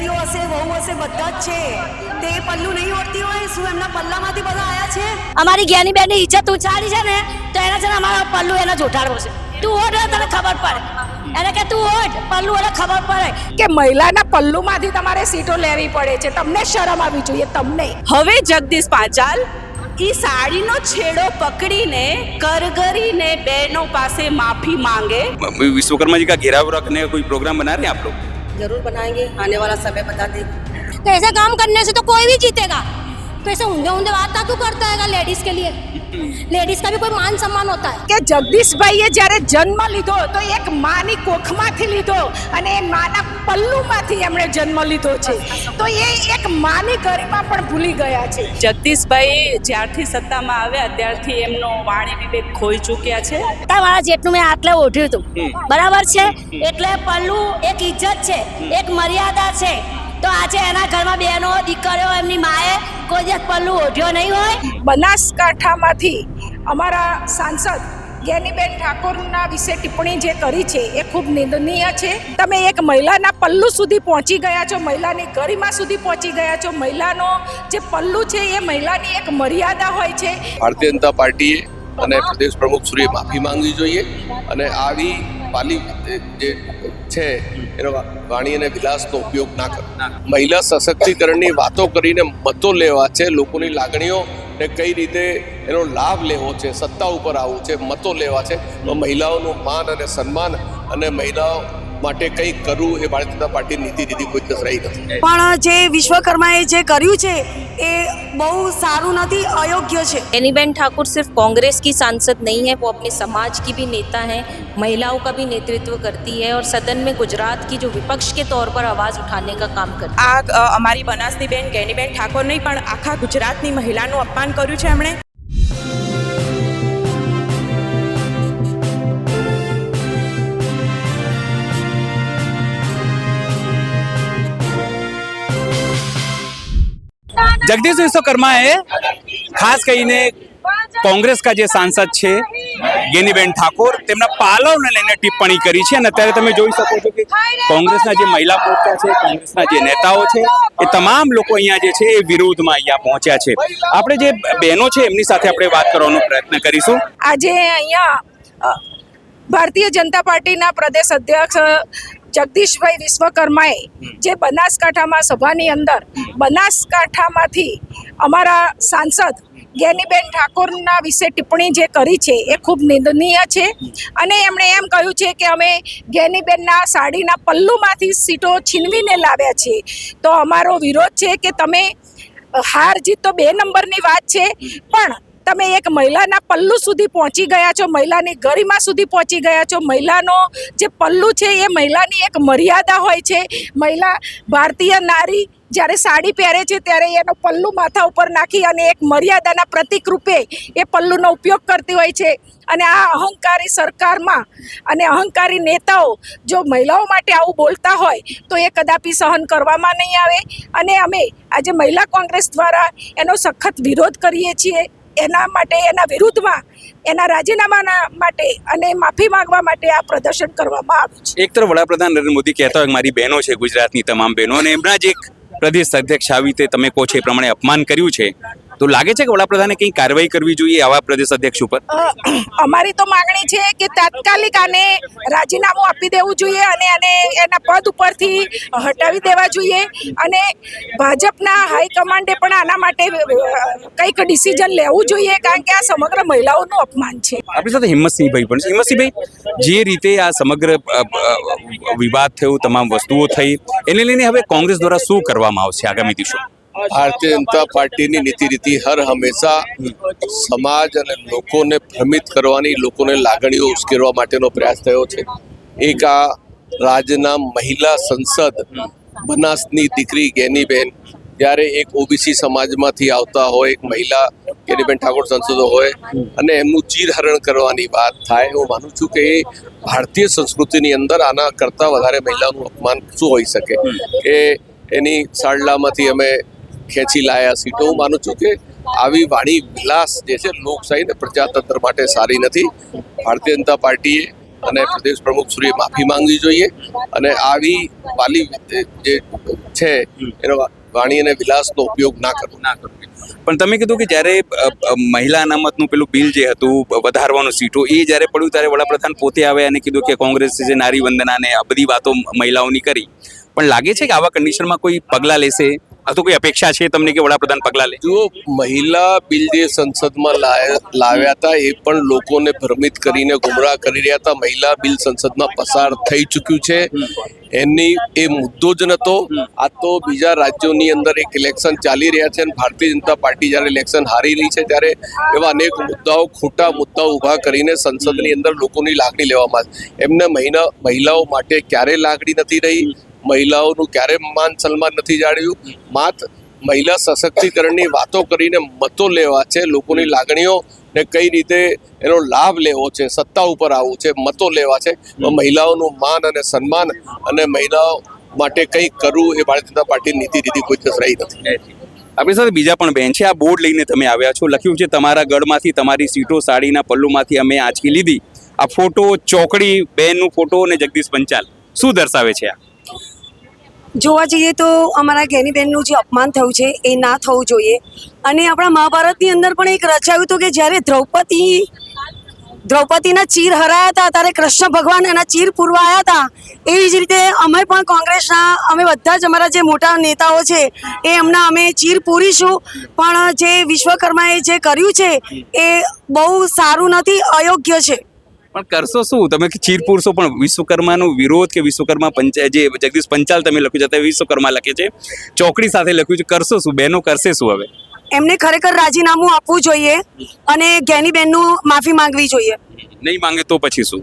દીકરીઓ હશે, વહુ હશે, બધા જ છે. તે પલ્લું નહીં ઓળતી હોય? શું એમના પલ્લામાંથી બધા આયા છે? અમારી જ્ઞાની બેનની ઇજ્જત ઉછાળી છે ને, તો એને છે ને અમારા પલ્લું એને જોટાડવો છે. તું ઓઢ તને ખબર પડે, એને કે તું ઓઢ પલ્લું એને ખબર પડે કે મહિલાના પલ્લુમાંથી તમારે સીટો લેવી પડે છે. તમને શરમ આવી જોઈએ. તમને હવે જગદીશ પાંચાલ ઈ સાડીનો છેડો પકડીને કરગરીને બહેનों પાસે माफी मांगे। विश्वकर्मा जी का घेराव रखने का कोई प्रोग्राम बना रहे हैं आप लोग? जरूर बनाएंगे, आने वाला समय बता देंगे. तो ऐसे काम करने से तो कोई भी जीतेगा. तो ऐसे ऊंधे ऊंधे बात क्यों करता है लेडीज के लिए? लेडीज का भी कोई मान सम्मान होता है. કે જગદીશભાઈએ જ્યારે જન્મ લીધો તો એક માની કોખમાંથી લીધો અને એ માના પલ્લુમાંથી એમણે જન્મ લીધો છે. તો એ એક માની ગરિમા પણ ભૂલી ગયા છે. જગદીશભાઈ જ્યારથી સત્તામાં આવ્યા ત્યારથી એમનો વાણી વિવેક ખોઈ ચૂક્યા છે. મારા જેટલું મેં આટલે ઓઢ્યું હતું, બરાબર છે. એટલે પલ્લું એક ઇજ્જત છે, એક મર્યાદા છે. તો આજે એના ઘરમાં બહેનો દીકરીઓ એમની માએ કોઈ દિવસ પલ્લું ઓઢ્યો નહીં હોય. બનાસકાંઠામાંથી અમારા સાંસદ જ્ઞાનીબેન ઠાકોરના વિશે ટિપ્પણી જે કરી છે એ ખૂબ નિંદનીય છે. તમે એક મહિલાના પલ્લુ સુધી પહોંચી ગયા છો, મહિલાની ગરિમા સુધી પહોંચી ગયા છો. મહિલાનો જે પલ્લુ છે એ મહિલાની એક મર્યાદા હોય છે. ભારતીય જનતા પાર્ટીએ અને પ્રદેશ પ્રમુખ શ્રીએ માફી માંગવી જોઈએ અને આવી પાલી જે છે એનો વાણી અને વિલાસનો ઉપયોગ ના કરો. મહિલા સશક્તિકરણની વાતો કરીને મતો લેવા છે, લોકોની લાગણીઓ ને કઈ રીતે એનો લાભ લેવો છે, સત્તા ઉપર આવવું છે, મતો લેવા છે. તો મહિલાઓનું માન અને સન્માન અને મહિલાઓ માટે કંઈક કરવું એ ભારતીય જનતા પાર્ટીની નીતિ કોઈ દિવસ રહી નથી. પણ જે વિશ્વકર્માએ જે કર્યું છે એ બહુ સારું નથી, અયોગ્ય છે. ज्ञानीबेन ठाकुर सिर्फ कांग्रेस की सांसद नहीं है, वो अपने समाज की भी नेता हैं, महिलाओं का भी नेतृत्व करती है और सदन में गुजरात की जो विपक्ष के तौर पर आवाज़ उठाने का काम करती है. આ અમારી બનાસની બેન જ્ઞાનીબેન ઠાકોર નહીં પણ આખા ગુજરાતની મહિલાનું અપમાન કર્યું છે એમણે. જગદીશ વિશ્વકર્માએ ખાસ કરીને કોંગ્રેસ કા જે સાંસદ છે જ્ઞાનીબેન ઠાકોર તેમના પાલવને લઈને ટિપ્પણી કરી છે અને અત્યારે તમે જોઈ શકો છો કે કોંગ્રેસના જે મહિલા મોરચા છે, કોંગ્રેસના જે નેતાઓ છે, એ તમામ લોકો અહીંયા જે છે એ વિરોધમાં અહીંયા પહોંચ્યા છે. આપણે જે બહેનો છે એમની સાથે આપણે વાત કરવાનો પ્રયત્ન કરીશું. આજે અહીંયા ભારતીય જનતા પાર્ટીના પ્રદેશ અધ્યક્ષ જગદીશભાઈ વિશ્વકર્માએ જે બનાસકાંઠામાં સભાની અંદર બનાસકાંઠામાંથી અમારા સાંસદ જ્ઞાનીબેન ઠાકોરના વિશે ટિપ્પણી જે કરી છે એ ખૂબ નિંદનીય છે. અને એમણે એમ કહ્યું છે કે અમે જ્ઞાનીબેનના સાડીના પલ્લુમાંથી સીટો છીનવીને લાવ્યા છીએ. તો અમારો વિરોધ છે કે તમે હાર જીત તો 2 નંબરની વાત છે, પણ તમે એક મહિલાના પલ્લુ સુધી પહોંચી ગયા છો, મહિલાની ગરિમા સુધી પહોંચી ગયા છો. મહિલાનો જે પલ્લુ છે એ મહિલાની એક મર્યાદા હોય છે. મહિલા ભારતીય નારી જ્યારે સાડી પહેરે છે ત્યારે એનો પલ્લુ માથા ઉપર નાખી અને એક મર્યાદાના પ્રતીક રૂપે એ પલ્લુનો ઉપયોગ કરતી હોય છે. અને આ અહંકારી સરકારમાં અને અહંકારી નેતાઓ જો મહિલાઓ માટે આવું બોલતા હોય તો એ કદાપી સહન કરવામાં નહીં આવે. અને અમે આજે મહિલા કોંગ્રેસ દ્વારા એનો સખત વિરોધ કરીએ છીએ. એના માટે, એના વિરુદ્ધમાં, એના રાજીનામાના માટે અને માફી માંગવા માટે આ પ્રદર્શન કરવામાં આવ્યું છે. એક તરફ વડાપ્રધાન નરેન્દ્ર મોદી કહેતા હોય મારી બહેનો છે, ગુજરાતની તમામ બહેનો, અને એમના જ એક પ્રદેશ અધ્યક્ષ આવી રીતે તમે કહો છો એ પ્રમાણે અપમાન કર્યું છે, તો લાગે છે કે વડાપ્રધાને કંઈ કાર્યવાહી કરવી જોઈએ આવા પ્રદેશ અધ્યક્ષ ઉપર? અમારી તો માગણી છે કે તાત્કાલિક આને રાજીનામું આપી દેવું જોઈએ અને એના પદ ઉપરથી હટાવી દેવા જોઈએ. અને ભાજપના હાઈકમાન્ડે પણ આના માટે કંઈક ડિસિઝન લેવું જોઈએ, કારણ કે આ સમગ્ર મહિલાઓનું અપમાન છે. આપણી સાથે હિંમતસિંહભાઈ પણ છે. હિંમતસિંહભાઈ, જે રીતે આ સમગ્ર વિવાદ થયો, તમામ વસ્તુઓ થઈ, એને લઈને હવે કોંગ્રેસ દ્વારા શું કરવામાં આવશે આગામી દિવસો? ભારતીય જનતા પાર્ટીની નીતિ રીતિ હર હંમેશા સમાજ અને લોકોને ભ્રમિત કરવાની, લોકોને લાગણીઓ ઉશ્કેરવા માટેનો પ્રયાસ થયો છે. એક આ રાજ્યના મહિલા સંસદ બનાસની દીકરી જ્ઞાનીબેન જ્યારે એક ઓબીસી સમાજમાંથી આવતા હોય, એક મહિલા જ્ઞાનીબેન ઠાકોર સંસદો હોય અને એમનું ચીરહરણ કરવાની વાત થાય, હું માનું છું કે ભારતીય સંસ્કૃતિની અંદર આના કરતાં વધારે મહિલાનું અપમાન શું હોઈ શકે કે એની સાડલામાંથી અમે ખેંચી લાયા સીટો. હું માનું છું કે આવી વાણી વિલાસ જે છે લોકશાહી અને પ્રજાતંત્ર માટે સારી નથી. ભારતીય જનતા પાર્ટીએ અને પ્રદેશ પ્રમુખ શ્રીએ માફી માંગવી જોઈએ અને આવી વાલી જે છે એનો વાણી અને વિલાસનો ઉપયોગ ના કરવો. પણ તમે કીધું કે જ્યારે મહિલા અનામતનું પેલું બિલ જે હતું વધારવાનું સીટો એ જ્યારે પડ્યું ત્યારે વડાપ્રધાન પોતે આવ્યા અને કીધું કે કોંગ્રેસે જે નારી વંદના ને આ બધી વાતો મહિલાઓની કરી, પણ લાગે છે કે આવા કન્ડિશનમાં કોઈ પગલાં લેશે આ તો કોઈ અપેક્ષા છે તમને કે વડાપ્રધાન પગલાં લે? જો મહિલા બિલ જે સંસદમાં લાવ્યા હતા એ પણ લોકોને ભ્રમિત કરીને ગુમરાહ કરી રહ્યા હતા. મહિલા બિલ સંસદમાં પસાર થઈ ચૂક્યું છે, એની એ મુદ્દો જ નહોતો. આ તો બીજા રાજ્યોની અંદર એક ઇલેક્શન ચાલી રહ્યા છે અને ભારતીય જનતા પાર્ટી જ્યારે ઇલેક્શન હારી રહી છે ત્યારે એવા અનેક મુદ્દાઓ, ખોટા મુદ્દાઓ ઊભા કરીને સંસદની અંદર લોકોની લાગણી લેવામાં એમને મહિલાઓ માટે ક્યારે લાગણી નથી રહી, મહિલાઓનું ક્યારે માન સન્માન નથી જાળવ્યું. માત્ર મહિલા સશક્તિકરણની વાતો કરીને મતો લેવા છે, લોકોની લાગણીઓ ને કઈ રીતે એનો લાભ લેવો છે, સત્તા ઉપર આવવું છે, મતો લેવા છે. મહિલાઓનું માન અને સન્માન અને મહિલાઓ માટે કંઈક કરવું એ ભારતીય જનતા પાર્ટીની નીતિ રીતિ કોઈ દિવસ રહી નથી. આપણી સાથે બીજા પણ બેન છે. આ બોર્ડ લઈને તમે આવ્યા છો, લખ્યું છે તમારા ગઢમાંથી તમારી સીટો સાડીના પલ્લુમાંથી અમે આંચકી લીધી. આ ફોટો ચોકડી બેનનું ફોટો અને જગદીશ પંચાલ શું દર્શાવે છે? આ જોવા જઈએ તો અમારા ગેનીબેનનું જે અપમાન થયું છે એ ના થવું જોઈએ. અને આપણા મહાભારતની અંદર પણ એક રચાયું હતું કે જ્યારે દ્રૌપદીના ચીર હરાયા હતા ત્યારે કૃષ્ણ ભગવાન એના ચીર પૂરવા આવ્યા હતા. એવી જ રીતે અમે પણ કોંગ્રેસના અમે બધા જ અમારા જે મોટા નેતાઓ છે એ એમના અમે ચીર પૂરીશું. પણ જે વિશ્વકર્માએ જે કર્યું છે એ બહુ સારું નથી, અયોગ્ય છે. પણ કરશો શું તમે કે ચીર પૂરશો? પણ વિશ્વકર્માનો વિરોધ કે વિશ્વકર્મા પંચાયત જે જગદીશ પંચાલ તમે લખ્યું છે વિશ્વકર્મા લખે છે, ચોકડી સાથે લખ્યું છે, કરશો શું? બહેનો કરશે શું હવે? એમને ખરેખર રાજીનામું આપવું જોઈએ અને ગેનીબેનનું માફી માંગવી જોઈએ. નહીં માંગે તો પછી શું?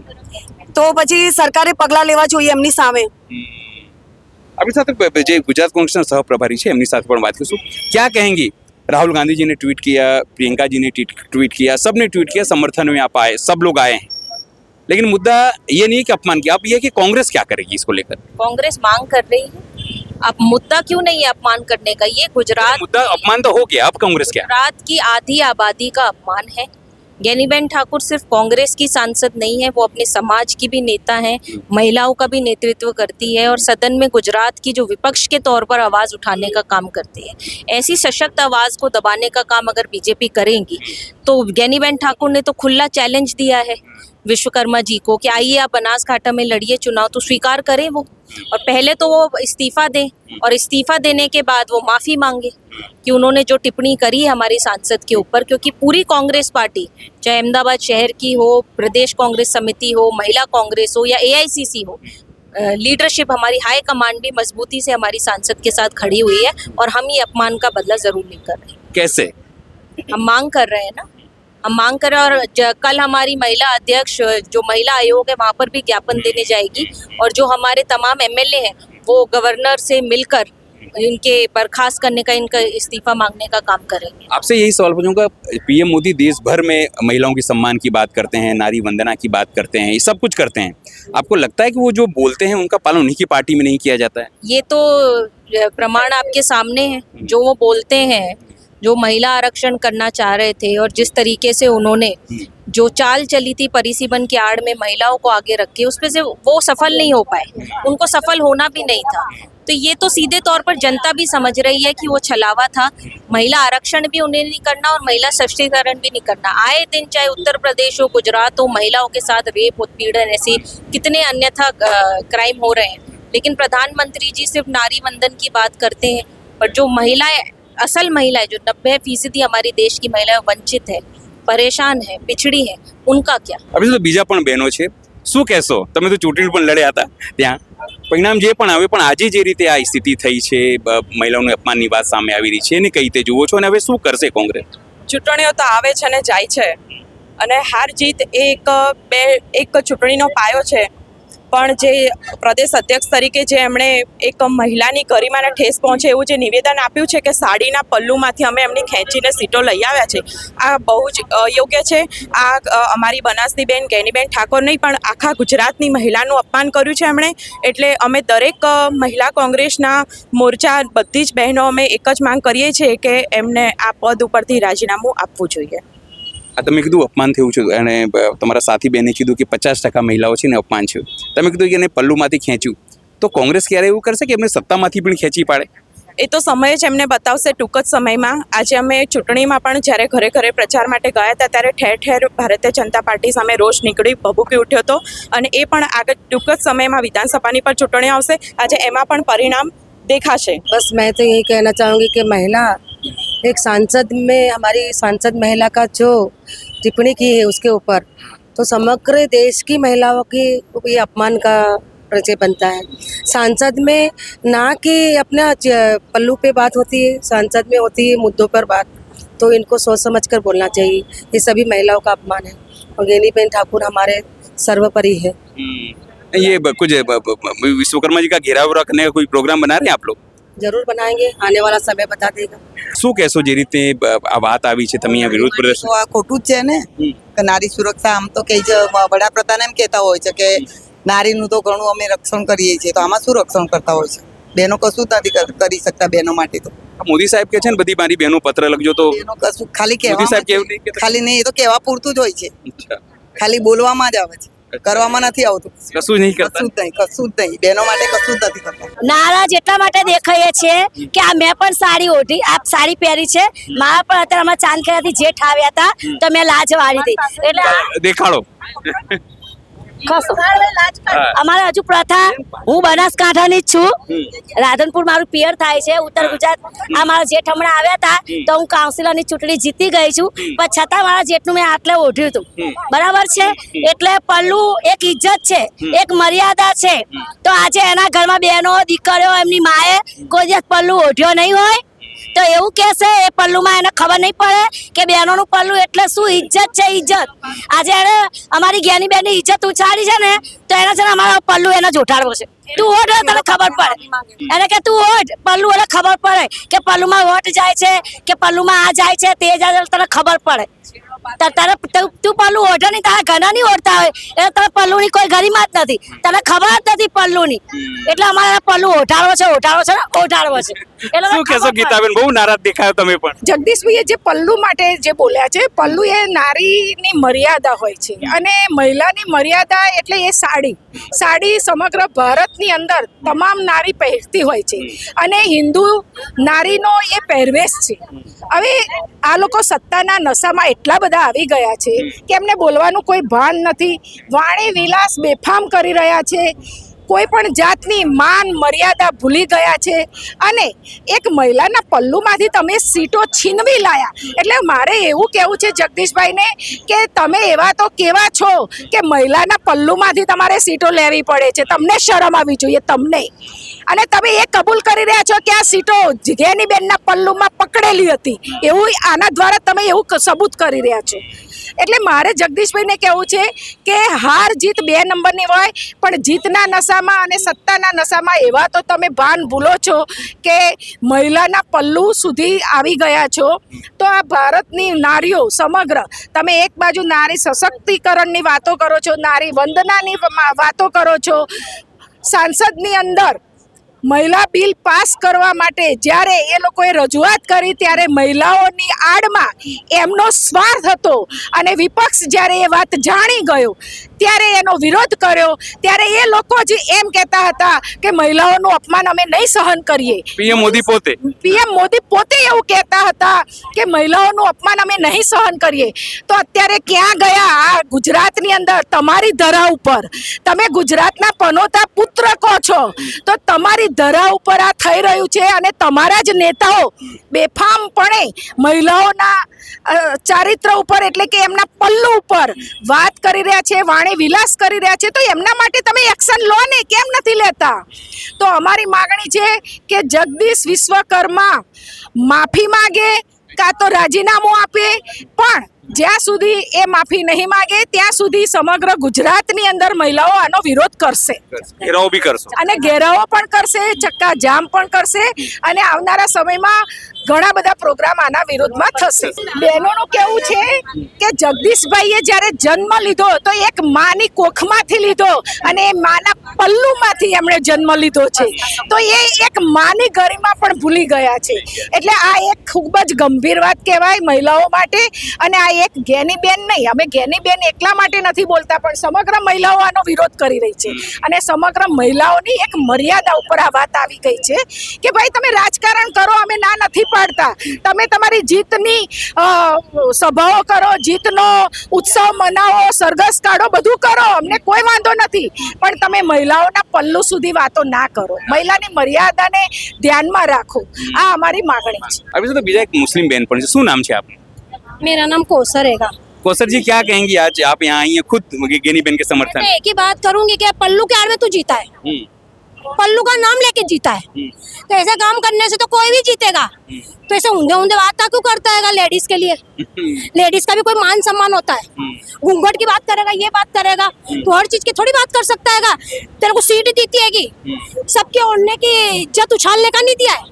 તો પછી સરકારે પગલાં લેવા જોઈએ એમની સામે. આપણી સાથે જે ગુજરાત કોંગ્રેસના સહપ્રભારી છે એમની સાથે પણ વાત કરીશું. क्या कहेंगी? राहुल गांधी जी ने ट्वीट किया, प्रियंका जी ने ट्वीट किया, सबने ट्वीट किया, समर्थन में आप आए, सब लोग आए हैं, लेकिन मुद्दा ये नहीं कि अपमान किया. अब ये कि कांग्रेस क्या करेगी इसको लेकर? कांग्रेस मांग कर रही है. अब मुद्दा क्यों नहीं है अपमान करने का? ये गुजरात मुद्दा अपमान तो हो गया, अब कांग्रेस क्या? गुजरात की आधी आबादी का अपमान है. ज्ञानीबेन ठाकुर सिर्फ कांग्रेस की सांसद नहीं है, वो अपने समाज की भी नेता हैं, महिलाओं का भी नेतृत्व करती है और सदन में गुजरात की जो विपक्ष के तौर पर आवाज़ उठाने का काम करती है. ऐसी सशक्त आवाज़ को दबाने का काम अगर बीजेपी करेंगी तो ज्ञानीबेन ठाकुर ने तो खुला चैलेंज दिया है विश्वकर्मा जी को कि आइए आप बनासकांठा में लड़िए चुनाव, तो स्वीकार करें वो. और पहले तो वो इस्तीफा दें और इस्तीफा देने के बाद वो माफ़ी मांगे कि उन्होंने जो टिप्पणी करी है हमारी सांसद के ऊपर. क्योंकि पूरी कांग्रेस पार्टी, चाहे अहमदाबाद शहर की हो, प्रदेश कांग्रेस समिति हो, महिला कांग्रेस हो या AICC हो, लीडरशिप हमारी हाई कमांड भी मजबूती से हमारी सांसद के साथ खड़ी हुई है और हम ये अपमान का बदला ज़रूर नहीं कर रहे. कैसे? हम मांग कर रहे हैं ना, हम मांग कर रहे हैं. और कल हमारी महिला अध्यक्ष जो महिला आयोग है वहाँ पर भी ज्ञापन देने जाएगी और जो हमारे तमाम MLA हैं वो गवर्नर से मिलकर इनके बर्खास्त करने का, इनका इस्तीफा मांगने का काम करेंगे. आपसे यही सवाल पूछूंगा, PM मोदी देश भर में महिलाओं की सम्मान की बात करते हैं, नारी वंदना की बात करते हैं, ये सब कुछ करते हैं. आपको लगता है कि वो जो बोलते हैं उनका पालन उन्हीं की पार्टी में नहीं किया जाता है? ये तो प्रमाण आपके सामने है. जो वो बोलते हैं, जो महिला आरक्षण करना चाह रहे थे और जिस तरीके से उन्होंने जो चाल चली थी परिसीमन की आड़ में महिलाओं को आगे रख के, उसमें से वो सफल नहीं हो पाए, उनको सफल होना भी नहीं था. तो ये तो सीधे तौर पर जनता भी समझ रही है कि वो छलावा था. महिला आरक्षण भी उन्हें नहीं करना और महिला सशक्तिकरण भी नहीं करना. आए दिन चाहे उत्तर प्रदेश हो, गुजरात हो, महिलाओं के साथ रेप, उत्पीड़न, ऐसे कितने अन्यथा क्राइम हो रहे हैं. लेकिन प्रधानमंत्री जी सिर्फ नारी वंदन की बात करते हैं, पर जो महिलाएं, असल महिलाएं जो 90% हमारी देश की महिलाएं वंचित है, परेशान है, पिछड़ी है, उनका क्या? अभी तो बीजा पण बहनो છે, શું કહેશો? તમે તો ચૂંટણી પણ લડ્યા હતા, ત્યાં પરિણામ જે પણ આવે, પણ આજે જે રીતે આ સ્થિતિ થઈ છે, મહિલાઓને અપમાનની વાત સામે આવી રહી છે, એને કઈ રીતે જુઓ છો અને હવે શું કરશે કોંગ્રેસ? ચૂંટણીઓ તો આવે છે અને જાય છે અને હાર જીત એક ચૂંટણીનો પાયો છે. પણ જે પ્રદેશ અધ્યક્ષ તરીકે જે એમણે એક મહિલાની ગરિમાને ઠેસ પહોંચે એવું જે નિવેદન આપ્યું છે કે સાડીના પલ્લુમાંથી અમે એમની ખેંચીને સીટો લઈ આવ્યા છે, આ બહુ જ અયોગ્ય છે. આ અમારી બનાસની બેન ગેનીબેન ઠાકોર નહીં પણ આખા ગુજરાતની મહિલાનું અપમાન કર્યું છે એમણે. એટલે અમે દરેક મહિલા કોંગ્રેસના મોરચા બધી જ બહેનો અમે એક જ માંગ કરીએ છીએ કે એમને આ પદ ઉપરથી રાજીનામું આપવું જોઈએ. આ તમે કીધું અપમાન થયું છે અને તમારા સાથી બેને કીધું કે 50% મહિલાઓ છે ને અપમાન છે, તમે કીધું કે એને પલ્લુમાંથી ખેંચ્યું, તો કોંગ્રેસ ક્યારે એવું કરશે કે એમને સત્તામાંથી પણ ખેંચી પાડે? એ તો સમય જ એમને બતાવશે ટૂંક જ સમયમાં. આજે અમે ચૂંટણીમાં પણ જ્યારે ઘરે ઘરે પ્રચાર માટે ગયા હતા ત્યારે ઠેર ઠેર ભારતીય જનતા પાર્ટી સામે રોષ નીકળી ભભૂકી ઉઠ્યો હતો, અને એ પણ આગળ ટૂંક જ સમયમાં વિધાનસભાની પણ ચૂંટણી આવશે. આજે એમાં પણ પરિણામ દેખાશે. बस मैं तो यही कहना चाहूँगी कि महिला एक सांसद में हमारी सांसद महिला का जो टिप्पणी की है उसके ऊपर, तो समग्र देश की महिलाओं की ये अपमान का परिचय बनता है. सांसद में ना कि अपना पल्लू पे बात होती है, सांसद में होती है मुद्दों पर बात, तो इनको सोच समझ कर बोलना चाहिए. ये सभी महिलाओं का अपमान है और गेनीबेन ठाकुर हमारे सर्वोपरि है. ये कुछ विश्वकर्मा जी का घेराव रखने का कोई प्रोग्राम बना रहे हैं आप लोग? जरूर बनाएंगे, आने वाला समय बता देगा. શું કહેશો જે રીતે આ વાત આવી છે, તમે અહીંયા વિરોધ પ્રદર્શન? તો આ ખોટું જ છે ને કે નારી સુરક્ષા. આમ તો કઈ વડાપ્રધાન એમ કહેતા હોય છે કે નારીનું તો ઘણું અમે રક્ષણ કરીએ છીએ, તો આમાં શું રક્ષણ કરતા હોય છે? બહેનો કશું નથી કરી શકતા બહેનો માટે. તો મોદી સાહેબ કે છે ને બધી મારી બહેનો પત્ર લખજો, તો બહેનો કશું ખાલી મોદી સાહેબ કેવું કહેવા નહીં કહેતા? ખાલી નહીં, એ તો કહેવા પૂરતું જ હોય છે, અચ્છા, ખાલી બોલવામાં જ આવે છે, કરવામાં નથી આવતું. કશું જ નહીં કરતા? કશું જ નહીં, બહેનો માટે કશું જ નથી કરતા. નારાજ એટલા માટે દેખાઈએ છીએ કે આ મેં પણ સાડી ઓઢી, આ સાડી પહેરી છે, મારા પણ અત્યારે અમારા ચાંદખેડાથી જેઠ આવ્યા હતા તો મેં લાજ વાળી હતી, એટલે દેખાડો. અમારે હજુ પ્રથા, હું બનાસકાંઠાની જ છું, રાધનપુર મારું પિયર થાય છે, ઉત્તર ગુજરાત. આ મારા જેઠ હમણાં આવ્યા હતા તો હું કાઉન્સિલરની ચૂંટણી જીતી ગઈ છું, પણ છતાં મારા જેઠનું મેં આટલે ઓઢ્યું હતું, બરાબર છે. એટલે પલ્લુ એક ઇજ્જત છે, એક મર્યાદા છે. તો આજે એના ઘરમાં બહેનો દીકરીઓ એમની માએ કોઈ દિવસ પલ્લુ ઓઢ્યો નહીં હોય તો એવું કહેશે એ પલ્લુમાં એને ખબર નહીં પડે કે બહેનોનું પલ્લુ એટલે શું ઇજ્જત છે, ઇજ્જત. આજે એને અમારી જ્ઞાની બેનની ઇજ્જત ઉછાળી છે ને, તો એને છે ને અમારો પલ્લુ એને જોટાડવો છે. તું ઓઢ, તને ખબર પડે, એને કે તું ઓઢ પલ્લુ, એને ખબર પડે કે પલ્લુમાં વોટ જાય છે કે પલ્લુમાં આ જાય છે તે જાય, તને ખબર પડે. તારે તું પલ્લુ ઓઢે નહીં, તારા ઘણા નહીં ઓઢતા હોય એટલે તારે પલ્લુની કોઈ ગરિમા જ નથી, તને ખબર જ નથી પલ્લુની. એટલે અમારે પલ્લુ ઓઢાડવો છે, ઓઢાડવો છે ને ઓઢાડવો છે. એટલે શું કહેશો ગીતાબેન, બહુ નારાજ દેખાયો તમે પણ? જગદીશભાઈએ જે પલ્લુ માટે જે બોલ્યા છે, પલ્લુ એ નારીની મર્યાદા હોય છે, અને મહિલાની મર્યાદા એટલે એ સાડી. સાડી સમગ્ર ભારતની અંદર તમામ નારી પહેરતી હોય છે, અને હિન્દુ નારીનો એ પહેરવેશ છે. હવે આ લોકો સત્તાના નશામાં એટલા બધા આવી ગયા છે કે એમને બોલવાનું કોઈ ભાન નથી, વાણી વિલાસ બેફામ કરી રહ્યા છે, કોઈ પણ જાતની માન મર્યાદા ભૂલી ગયા છે, અને એક મહિલાના પલ્લુમાંથી તમે સીટો છીનવી લાયા. એટલે મારે એવું કહેવું છે જગદીશભાઈને કે તમે એવા તો કેવા છો કે મહિલાના પલ્લુમાંથી તમારે સીટો લેવી પડે છે, તમને શરમ આવવી જોઈએ તમને. અને તમે એ કબૂલ કરી રહ્યા છો કે આ સીટો જીગેનીબેનના પલ્લુમાં પકડેલી હતી, એવું આના દ્વારા તમે એવું સબૂત કરી રહ્યા છો. એટલે મારે જગદીશભાઈને કહેવું છે કે હાર જીત 2 નંબરની હોય, પણ જીતના નશામાં અને સત્તાના નશામાં એવા તો તમે ભાન ભૂલો છો કે મહિલાના પલ્લુ સુધી આવી ગયા છો. તો આ ભારતની નારીઓ સમગ્ર, તમે એક બાજુ નારી સશક્તિકરણની વાતો કરો છો, નારી વંદનાની વાતો કરો છો, સાંસદની અંદર મહિલા બિલ પાસ કરવા માટે જ્યારે એ લોકોએ રજૂઆત કરી ત્યારે મહિલાઓની આડમાં એમનો સ્વાર્થ હતો, અને વિપક્ષ જ્યારે એ વાત જાણી ગયો ત્યારે એનો વિરોધ કર્યો. ત્યારે એ લોકો જ એમ કહેતા હતા કે મહિલાઓનું અપમાન અમે નહીં સહન કરીએ. પીએમ મોદી પોતે એવું કહેતા હતા કે મહિલાઓનું અપમાન અમે નહીં સહન કરીએ. તો અત્યારે ક્યાં ગયા? આ ગુજરાતની અંદર તમારી ધરા ઉપર, તમે ગુજરાતના પનોતા પુત્ર કહો છો, તો તમારી ધરા ઉપર આ થઈ રહ્યું છે, અને તમારા જ નેતાઓ બેફામપણે મહિલાઓના ચારિત્ર ઉપર એટલે કે એમના પલ્લુ ઉપર વાત કરી રહ્યા છે, વાણી વિલાસ કરી રહ્યા છે. તો એમના માટે તમે એક્શન લો ને, કેમ નથી લેતા? તો અમારી માગણી છે કે જગદીશ વિશ્વકર્મા માફી માગે કાં તો રાજીનામું આપે, પણ જ્યાં સુધી એ માફી નહીં માગે ત્યાં સુધી સમગ્ર ગુજરાતની અંદર મહિલાઓ આનો વિરોધ કરશે, ઘેરાવો બી કરશે, અને ઘેરાવો પણ કરશે, ચક્કા જામ પણ કરશે, અને આવનારા સમયમાં ઘણા બધા પ્રોગ્રામ આના વિરોધમાં થશે. બહેનોનું કહેવું છે કે જગદીશભાઈએ જ્યારે જન્મ લીધો તો એક માની કોખમાંથી લીધો, અને એ માના પલ્લુમાંથી એમણે જન્મ લીધો છે, તો એ એક માની ગરિમા પણ ભૂલી ગયા છે. એટલે આ એક ખૂબ જ ગંભીર વાત કહેવાય મહિલાઓ માટે, અને આ એક જ્ઞાનીબેન નહીં, અમે જ્ઞાનીબેન એકલા માટે નથી બોલતા, પણ સમગ્ર મહિલાઓ આનો વિરોધ કરી રહી છે અને સમગ્ર મહિલાઓની એક મર્યાદા ઉપર આ વાત આવી ગઈ છે કે ભાઈ તમે રાજકારણ કરો, અમે ના નથી પાડતા, તમે તમારી જીતની સભાઓ કરો, જીતનો ઉત્સવ મનાવો, સરઘસ કાઢો, બધું કરો, અમને કોઈ વાંધો નથી, પણ તમે મહિલાઓના પલ્લુ સુધી વાતો ના કરો, મહિલાની મર્યાદાને ધ્યાનમાં રાખો, આ અમારી માગણી છે। अभी तो बीजा एक मुस्लिम बहन पर શું નામ છે આપનું? मेरा नाम कौसर हैगा। कौसर जी क्या कहेंगी, आज आप यहाँ आई हैं खुद गेनी बहन के समर्थन? मैं एक ही बात करूंगी कि पल्लू के आड़ में तू जीता है, पल्लू का नाम लेके जीता है, तो ऐसा काम करने से तो कोई भी जीतेगा। तो ऐसे ऊंधे ऊंधे बात क्यों करता है लेडीज के लिए? लेडीज का भी कोई मान सम्मान होता है। घूंघट की बात करेगा, ये बात करेगा, तो हर चीज की थोड़ी बात कर सकता है। तेरे को सीट दी थी, सबके ओढ़ने की इज्जत उछालने का नहीं दिया है।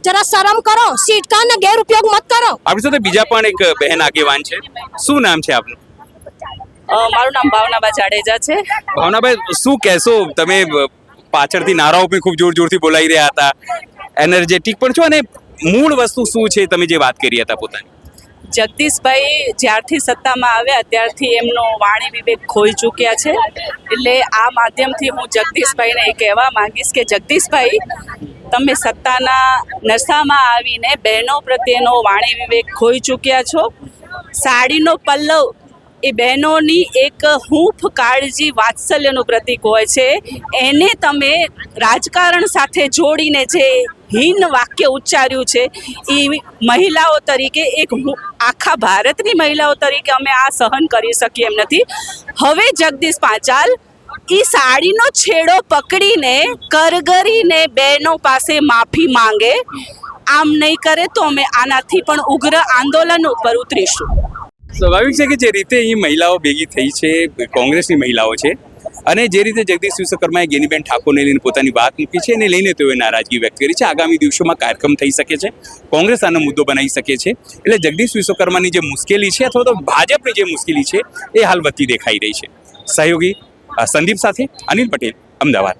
जरा शर्म करो, सीट का ना गैर उपयोग मत करो। આપણી સાથે બીજા પણ એક બહેન આગેવાન છે, શું નામ છે આપનું? મારું નામ ભાવનાબા જાડેજા છે। ભાવનાભાઈ, શું કહેશો તમે? પાછળથી નારાઓ પણ ખૂબ જોર જોરથી બોલાઈ રહ્યા હતા, એનર્જેટિક પણ છો, અને મૂળ વસ્તુ શું છે તમે જે વાત કરી હતા પોતાની? જગદીશભાઈ જ્યારથી સત્તામાં આવ્યા ત્યારથી એમનો વાણી વિવેક ખોઈ ચૂક્યા છે, એટલે આ માધ્યમથી હું જગદીશભાઈને એ કહેવા માંગીશ કે જગદીશભાઈ, તમે સત્તાના નશામાં આવીને બહેનો પ્રત્યેનો વાણી વિવેક ખોઈ ચૂક્યા છો। સાડીનો પલ્લવ એ બહેનોની એક હૂંફ, કાળજી, વાત્સલ્યનું પ્રતીક હોય છે, એને તમે રાજકારણ સાથે જોડીને જે હીન વાક્ય ઉચ્ચાર્યું છે, એ મહિલાઓ તરીકે આખા ભારતની મહિલાઓ તરીકે અમે આ સહન કરી શકીએ એમ નથી। હવે જગદીશ પાંચાલ એ સાડીનો છેડો પકડીને કરગરીને બહેનો પાસે માફી માંગે, આમ નહીં કરે તો અમે આનાથી પણ ઉગ્ર આંદોલન ઉપર ઉતરીશું। સ્વાભાવિક છે કે જે રીતે અહીં મહિલાઓ ભેગી થઈ છે, કોંગ્રેસની મહિલાઓ છે, અને જે રીતે જગદીશ વિશ્વકર્માએ ગેનીબેન ઠાકોરને લઈને પોતાની વાત મૂકી છે, એને લઈને તેઓએ નારાજગી વ્યક્ત કરી છે। આગામી દિવસોમાં કાર્યક્રમ થઈ શકે છે, કોંગ્રેસ આનો મુદ્દો બનાવી શકે છે, એટલે જગદીશ વિશ્વકર્માની જે મુશ્કેલી છે અથવા તો ભાજપની જે મુશ્કેલી છે એ હાલ વધતી દેખાઈ રહી છે। સહયોગી સંદીપ સાથે અનિલ પટેલ, અમદાવાદ।